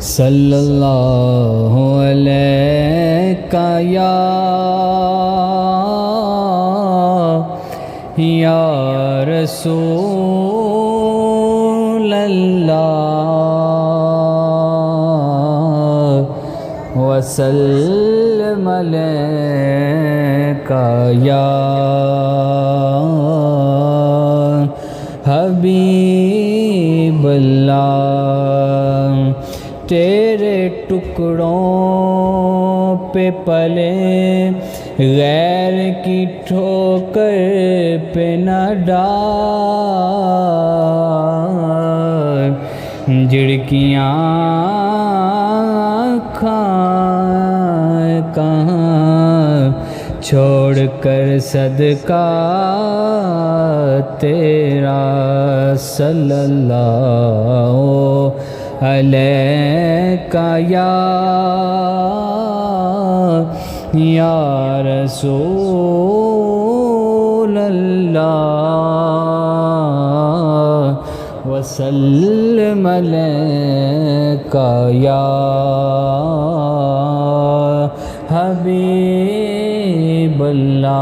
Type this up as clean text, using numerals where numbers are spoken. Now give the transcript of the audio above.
صلی اللہ علیہ یا رسول اللہ وسلم علیکہ یا حبیب اللہ۔ تیرے ٹکڑوں پہ پلے غیر کی ٹھوکر پہ نہ ڈال، جھڑکیاں کہاں چھوڑ کر صدقہ تیرا صلی اللہ علیکہ یا رسول اللہ وسلم علیکہ یا حبیب اللہ۔